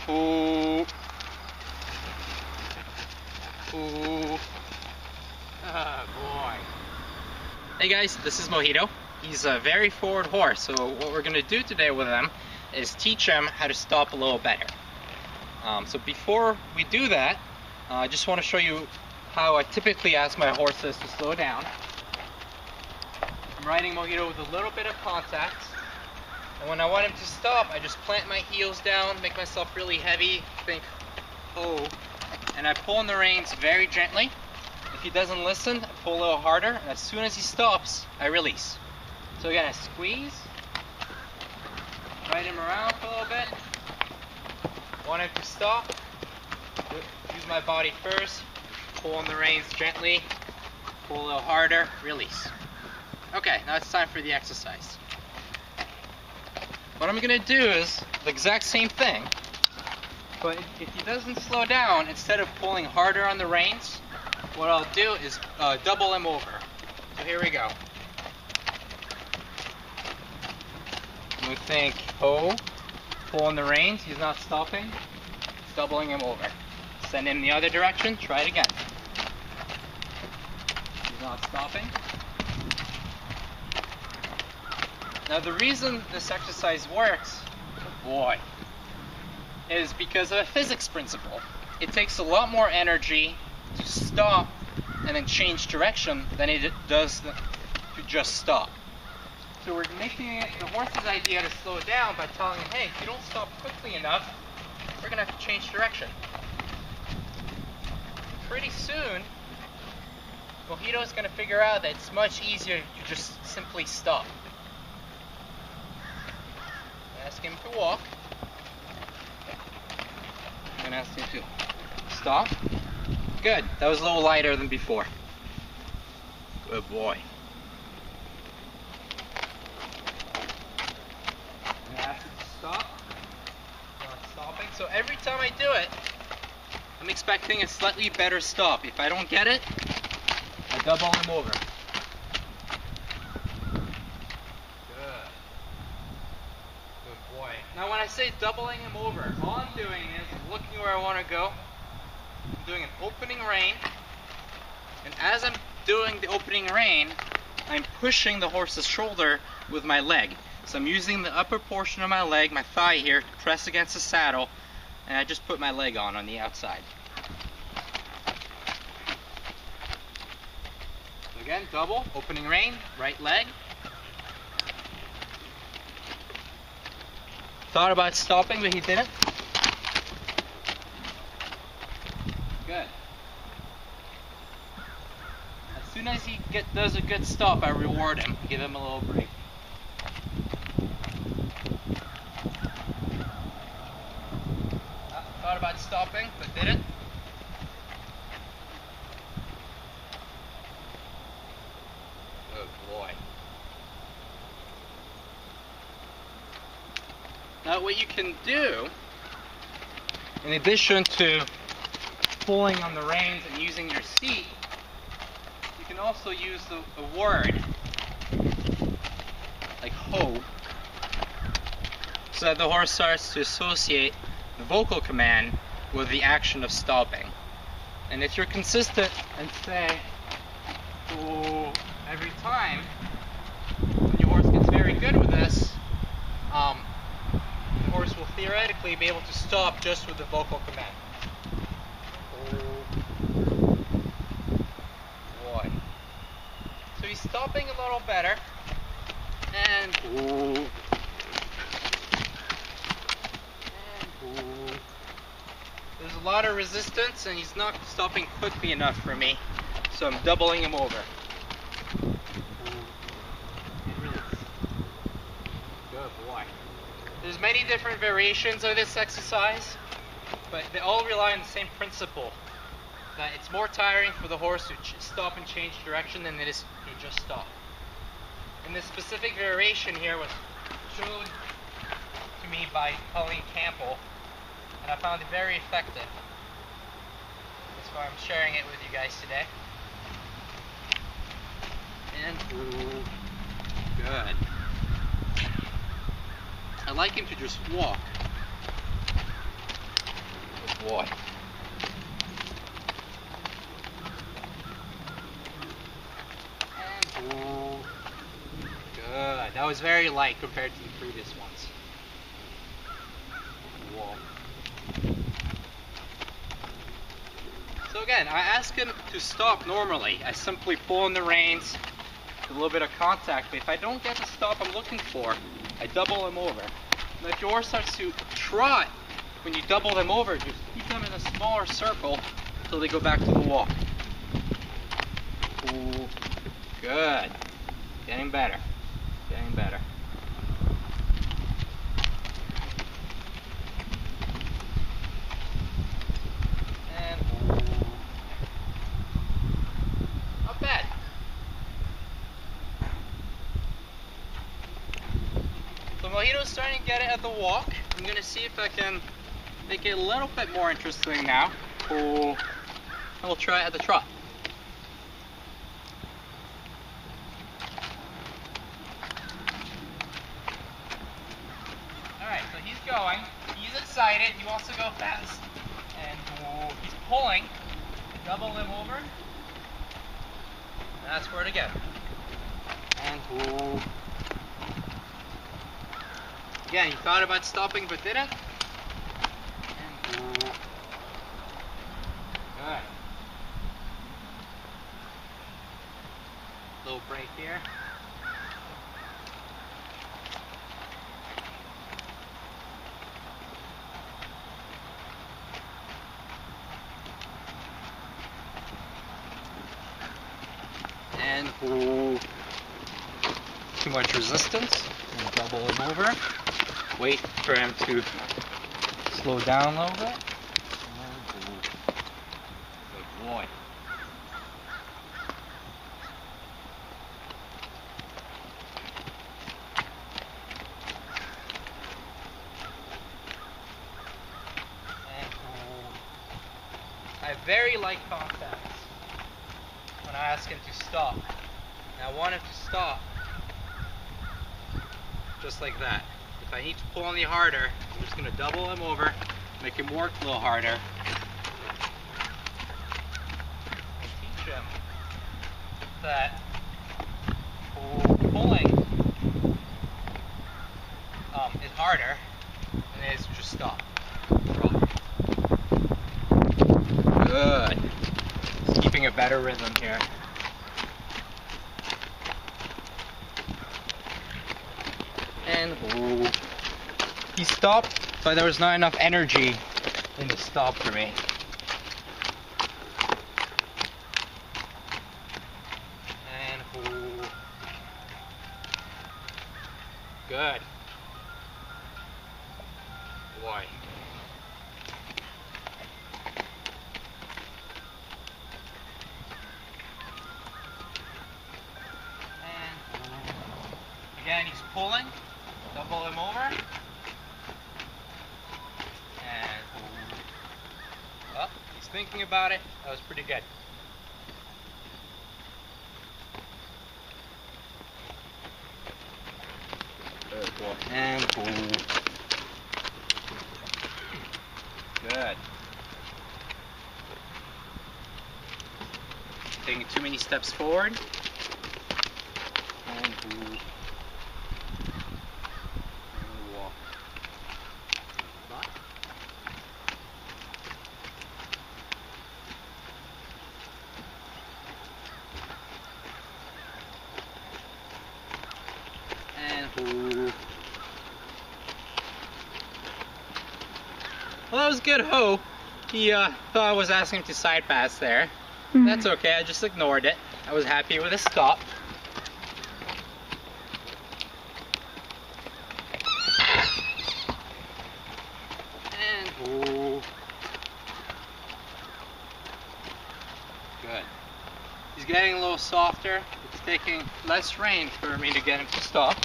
Ooh. Ooh. Oh boy. Hey guys, this is Mojito. He's a very forward horse, so what we're going to do today with him is teach him how to stop a little better. So before we do that, I just want to show you how I typically ask my horses to slow down. I'm riding Mojito with a little bit of contact, and when I want him to stop, I just plant my heels down, make myself really heavy, think, oh, and I pull on the reins very gently. If he doesn't listen, I pull a little harder, and as soon as he stops, I release. So again, I squeeze, ride him around for a little bit, want him to stop, use my body first, pull on the reins gently, pull a little harder, release. Okay, now it's time for the exercise. What I'm going to do is the exact same thing, but if he doesn't slow down, instead of pulling harder on the reins, what I'll do is double him over. So here we go. I'm going to think, oh, pull on the reins, he's not stopping, doubling him over. Send him the other direction, try it again. He's not stopping. Now the reason this exercise works, oh boy, is because of a physics principle. It takes a lot more energy to stop and then change direction than it does to just stop. So we're making it the horse's idea to slow down by telling him, hey, if you don't stop quickly enough, we're going to have to change direction. Pretty soon, Mojito is going to figure out that it's much easier to just simply stop. Ask him to walk. I'm going to ask him to stop. Good. That was a little lighter than before. Good boy. I'm going to ask him to stop. Not stopping. So every time I do it, I'm expecting a slightly better stop. If I don't get it, I double him over. Good. Good boy. Now when I say doubling him over, all I'm doing is looking where I want to go. I'm doing an opening rein, and as I'm doing the opening rein, I'm pushing the horse's shoulder with my leg. So I'm using the upper portion of my leg, my thigh here, to press against the saddle, and I just put my leg on the outside. So again, double, opening rein, right leg. Thought about stopping, but he didn't. Good. As soon as he does a good stop, I reward him, give him a little break. Thought about stopping, but didn't. Good boy. Now what you can do, in addition to pulling on the reins and using your seat, you can also use the word, like ho, so that the horse starts to associate the vocal command with the action of stopping. And if you're consistent and say oh every time, when your horse gets very good with this, the horse will theoretically be able to stop just with the vocal command. Oh boy. So he's stopping a little better, and oh. There's a lot of resistance and he's not stopping quickly enough for me, so I'm doubling him over. Good boy. There's many different variations of this exercise, but they all rely on the same principle, that it's more tiring for the horse to stop and change direction than it is to just stop. And this specific variation here was shown to me by Colleen Campbell, and I found it very effective. That's why I'm sharing it with you guys today. And ooh, good. I like him to just walk. boy. And ooh. Good. That was very light compared to the previous ones. Whoa. So again, I ask him to stop normally. I simply pull on the reins, a little bit of contact, but if I don't get the stop I'm looking for, I double him over. And if your horse starts to trot, when you double them over, just keep them in a smaller circle until they go back to the walk. Ooh. Good. Getting better. Getting better. And ooh. Not bad. So Mojito's starting to get it at the walk. I'm going to see if I can make it a little bit more interesting now. Ooh. And we'll try it at the trot. Alright, so he's going. He's excited. He wants to go fast. And ooh, he's pulling. Double him over. That's for it again. And ooh. Again, he thought about stopping but didn't. And ooh. Good. Little break here. And ooh. Too much resistance. And double him over. Wait for him to slow down a little bit. And ooh. Good boy. And ooh. I have very light contacts when I ask him to stop. And I want him to stop just like that. If I need to pull any harder, I'm just going to double him over, make him work a little harder. And teach him that pulling is harder than it is to just stop. Good. Just keeping a better rhythm here. And ooh. He stopped, but there was not enough energy in the stop for me. And ooh. Good. Boy. And again, he's pulling. Double him over. And oh, he's thinking about it. That was pretty good. Good boy. And good. Taking too many steps forward. And walk. Back. And well, that was good ho. He thought I was asking him to side pass there. Mm-hmm. That's okay, I just ignored it. I was happy with a stop. And ooh. Good. He's getting a little softer. It's taking less rein for me to get him to stop.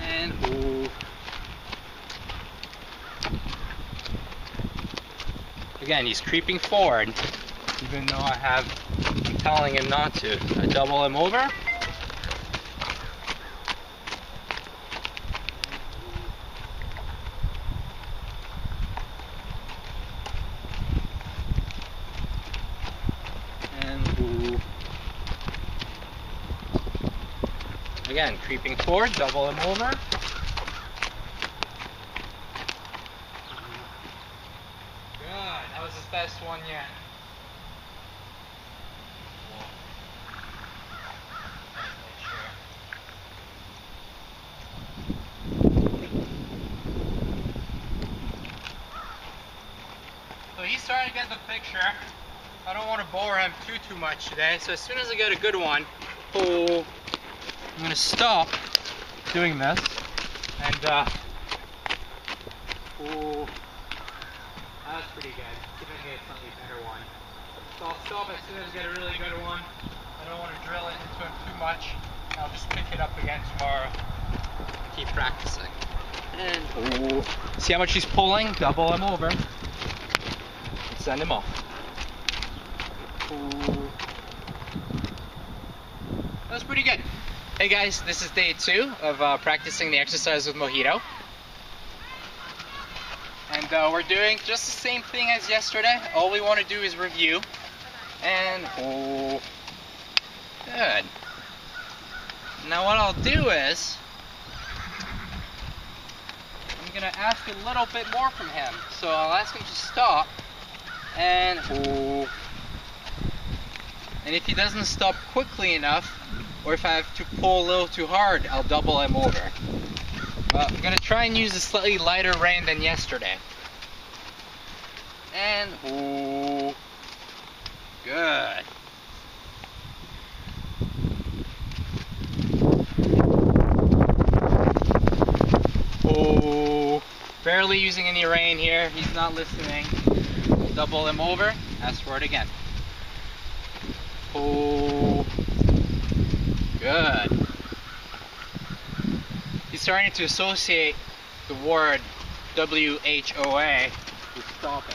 And ooh. Again, he's creeping forward, even though I'm telling him not to. I double him over. Again, creeping forward, double him over. Good, that was his best one yet. So he's starting to get the picture. I don't want to bore him too much today, so as soon as I get a good one, I'm going to stop doing this, and that was pretty good. See if I can get a slightly better one. So I'll stop as soon as I get a really good one. I don't want to drill it into him too much. I'll just pick it up again tomorrow and keep practicing. And see how much he's pulling? Double him over. And send him off. That was pretty good. Hey guys, this is day 2 of practicing the exercise with Mojito. And we're doing just the same thing as yesterday. All we want to do is review. And good. Now what I'll do is, I'm going to ask a little bit more from him. So I'll ask him to stop. And if he doesn't stop quickly enough, or if I have to pull a little too hard, I'll double him over. I'm going to try and use a slightly lighter rein than yesterday. And good. Barely using any rein here. He's not listening. Double him over. Ask for it again. Good. He's starting to associate the word WHOA with stopping.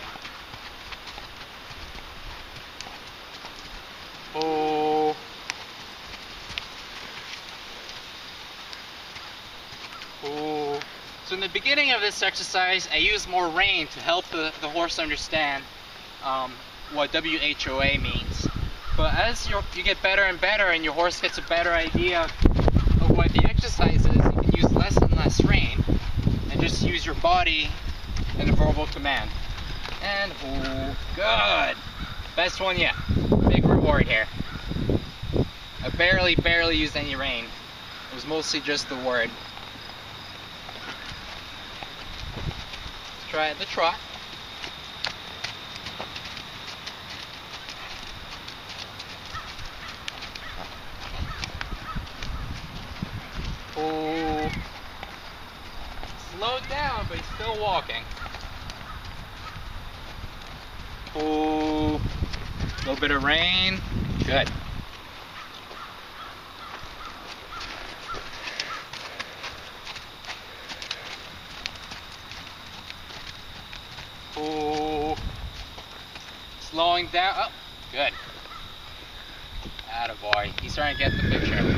So in the beginning of this exercise, I use more rein to help the horse understand what WHOA means. But as you get better and better and your horse gets a better idea of what the exercise is, you can use less and less rein and just use your body and a verbal command. And good. Best one yet. Big reward here. I barely used any rein. It was mostly just the word. Let's try the trot. Slowed down, but he's still walking. A little bit of rein. Good. Slowing down. Oh, good. Attaboy. He's starting to get the picture.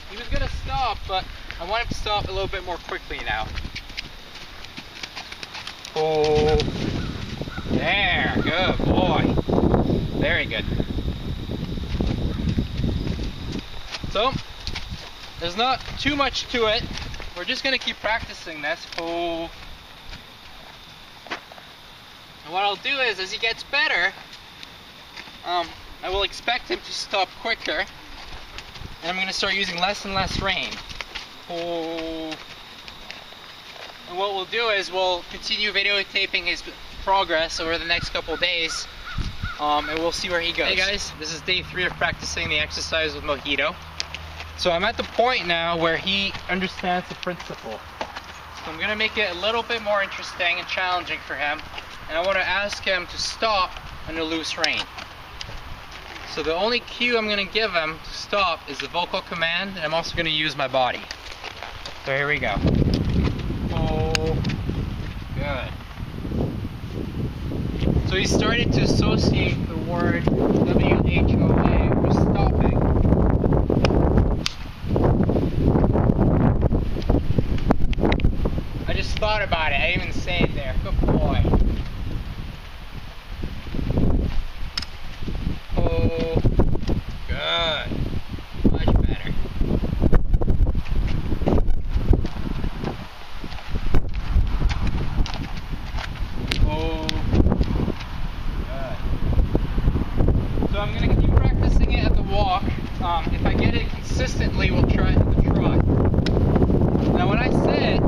He was gonna stop, but I want him to stop a little bit more quickly now. There, good boy. Very good. So, there's not too much to it. We're just gonna keep practicing this. And what I'll do is, as he gets better, I will expect him to stop quicker, and I'm going to start using less and less rein. And what we'll do is we'll continue videotaping his progress over the next couple of days, and we'll see where he goes. Hey guys, this is day 3 of practicing the exercise with Mojito. So I'm at the point now where he understands the principle. So I'm going to make it a little bit more interesting and challenging for him, and I want to ask him to stop on a loose rein. So the only cue I'm going to give him to stop is the vocal command, and I'm also going to use my body. So here we go. Good. So he started to associate the word WHOA with stopping. I just just thought about it. I didn't even say it there. Good boy. Oh, good. Much better. Oh, good. So I'm going to keep practicing it at the walk. If I get it consistently, we'll try it at the trot. Now when I say it,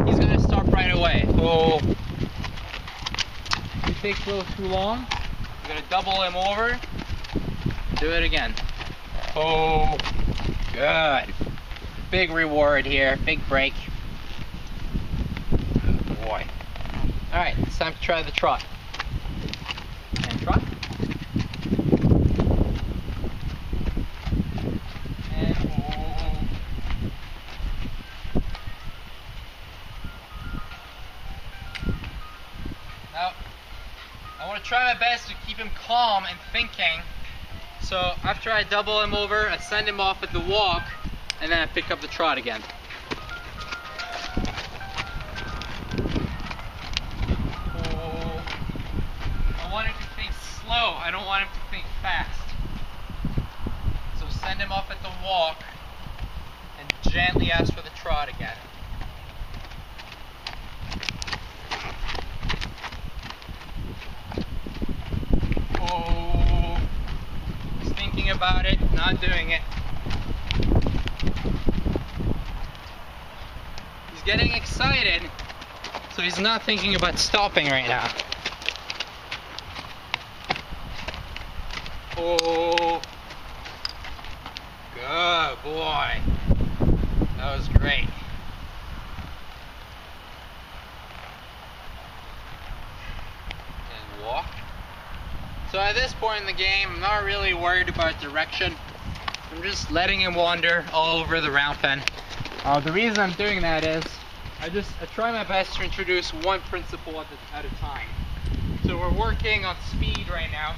he's going to stop right away. Oh, if he takes a little too long, I'm going to double him over. Do it again. Oh, good. Big reward here, big break. Good boy. Alright, it's time to try the trot. And trot. And oh. Now, I want to try my best to keep him calm and thinking. So after I double him over, I send him off at the walk, and then I pick up the trot again. Oh. I want him to think slow, I don't want him to think fast. So send him off at the walk, and gently ask for the trot again. Oh. Thinking about it, not doing it. He's getting excited, so he's not thinking about stopping right now. Oh, good boy. That was great. And walk. So at this point in the game, I'm not really worried about direction. I'm just letting him wander all over the round pen. The reason I'm doing that is I try my best to introduce one principle at a time. So we're working on speed right now.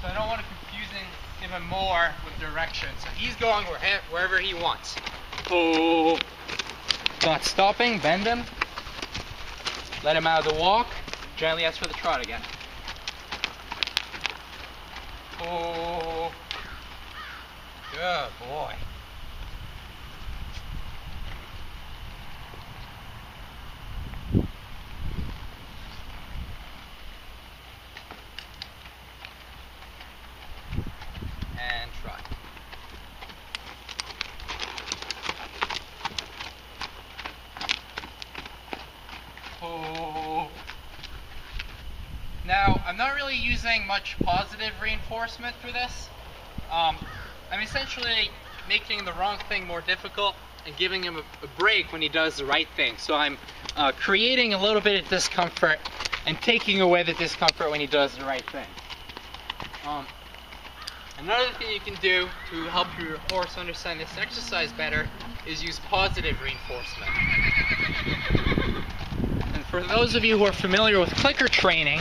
So I don't want to confuse him even more with direction. So he's going wherever he wants. Oh, not stopping, bend him. Let him out of the walk. Gently ask for the trot again. Oh, good boy. And trot. Oh. Now, I'm not really using much positive reinforcement for this. I'm essentially making the wrong thing more difficult and giving him a break when he does the right thing. So I'm creating a little bit of discomfort and taking away the discomfort when he does the right thing. Another thing you can do to help your horse understand this exercise better is use positive reinforcement. And for those of you who are familiar with clicker training,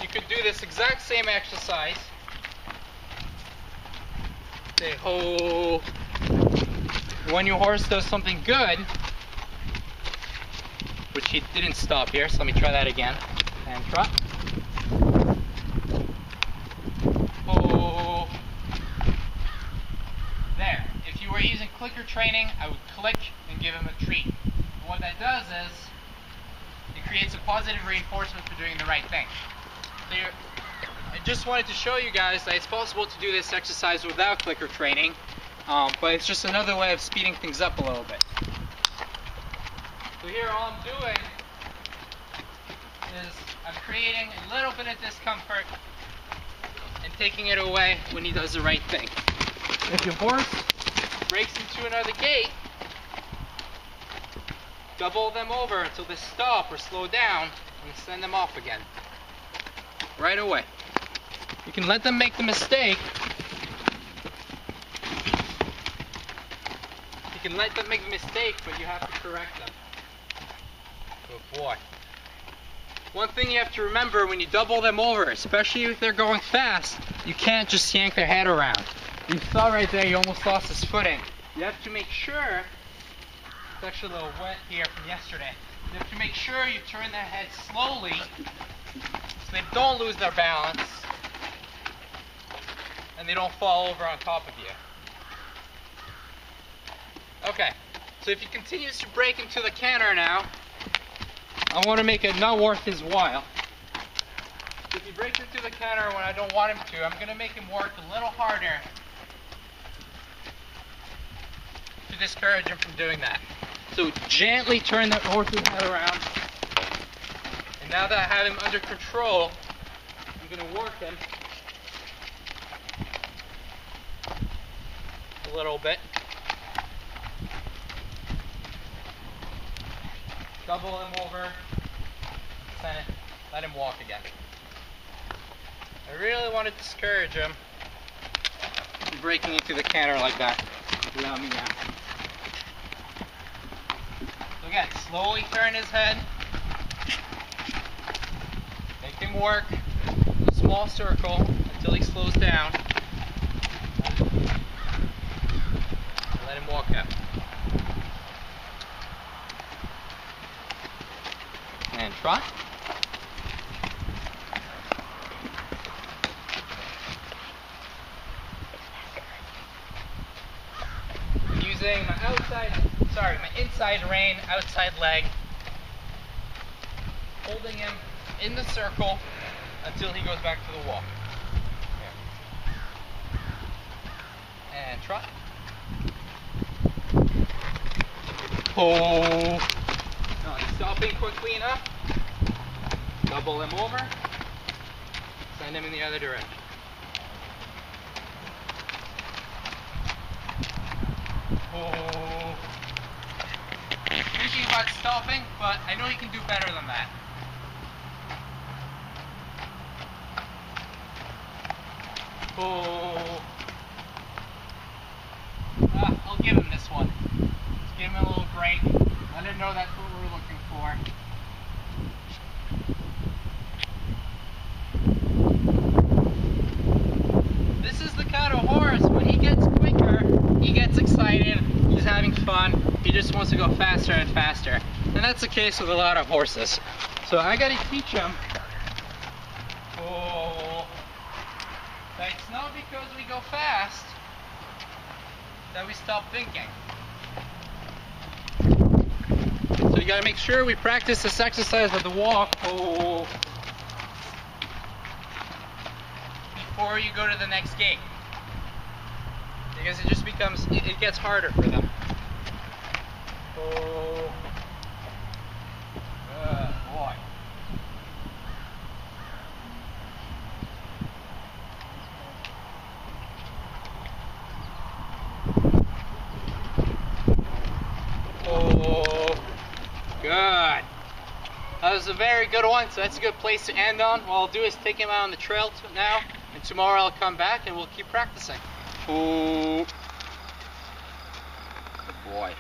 you could do this exact same exercise. Say ho. When your horse does something good, which he didn't stop here, so let me try that again. And trot. Ho. There. If you were using clicker training, I would click and give him a treat. And what that does is, it creates a positive reinforcement for doing the right thing. So I just wanted to show you guys that it's possible to do this exercise without clicker training, but it's just another way of speeding things up a little bit. So here all I'm doing is I'm creating a little bit of discomfort and taking it away when he does the right thing. If your horse breaks into another gait, double them over until they stop or slow down and send them off again. Right away. You can let them make the mistake. You can let them make the mistake, but you have to correct them. Good boy. One thing you have to remember when you double them over, especially if they're going fast, you can't just yank their head around. You saw right there, you almost lost his footing. You have to make sure It's actually a little wet here from yesterday. You have to make sure you turn their head slowly so they don't lose their balance and they don't fall over on top of you. Okay, so if he continues to break into the canter now, I want to make it not worth his while. If he breaks into the canter when I don't want him to, I'm going to make him work a little harder to discourage him from doing that. So gently turn that horse's head around. And now that I have him under control, I'm going to work him a little bit. Double him over, let him walk again. I really want to discourage him from breaking into the canter like that without me now. So again, slowly turn his head, make him work a small circle until he slows down, and let him walk out. And trot. Using my inside rein, outside leg, holding him in the circle until he goes back to the walk. Here. And trot. Oh. Not stopping quickly enough. Double him over. Send him in the other direction. Oh. Thinking about stopping, but I know he can do better than that. Oh. I'll give him this one. Just give him a little break. Let him know that's what we're looking for. This is the kind of horse, when he gets quicker, he gets excited, he's having fun, he just wants to go faster and faster. And that's the case with a lot of horses. So I gotta teach him, that it's not because we go fast that we stop thinking. So you gotta make sure we practice this exercise with the walk before you go to the next gate. Because it just becomes, it gets harder for them. Oh, good boy. Oh, good. That was a very good one, so that's a good place to end on. What I'll do is take him out on the trail now, and tomorrow I'll come back and we'll keep practicing. Oh, good boy.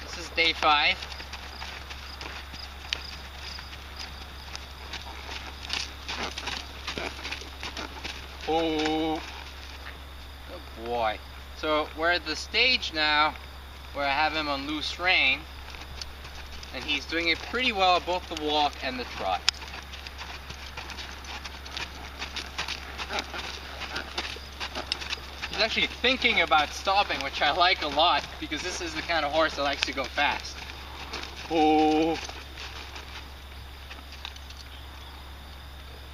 This is day 5. Oh, good boy. So we're at the stage now where I have him on loose rein, and he's doing it pretty well at both the walk and the trot. He's actually thinking about stopping, which I like a lot, because this is the kind of horse that likes to go fast. Oh,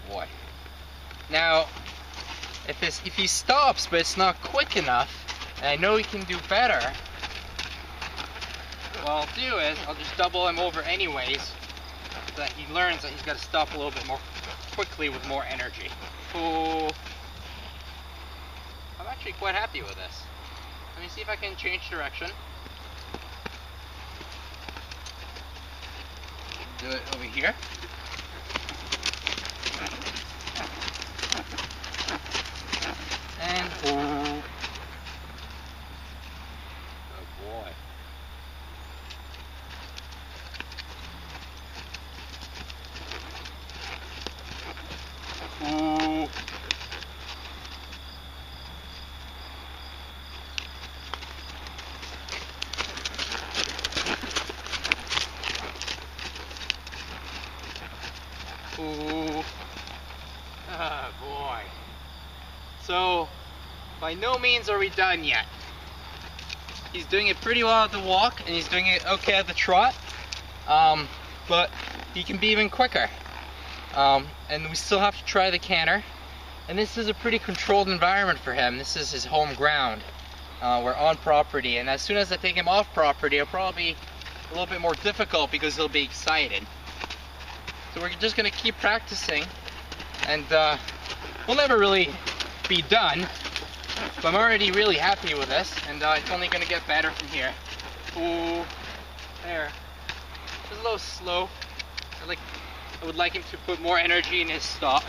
boy. Now, if he stops but it's not quick enough, and I know he can do better, what I'll do is I'll just double him over anyways, so that he learns that he's got to stop a little bit more quickly with more energy. Oh, I'm actually quite happy with this. Let me see if I can change direction. Do it over here. And oh boy. Ooh. Oh boy. So, by no means are we done yet. He's doing it pretty well at the walk, and he's doing it okay at the trot. But he can be even quicker. And we still have to try the canter. And this is a pretty controlled environment for him. This is his home ground. We're on property, and as soon as I take him off property, it'll probably be a little bit more difficult because he'll be excited. So we're just going to keep practicing, and we'll never really be done. But I'm already really happy with this, and it's only going to get better from here. Ooh, there. It's a little slow. I would like him to put more energy in his stop.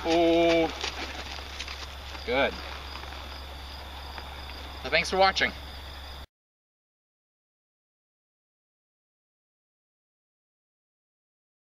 Oh, good. So thanks for watching.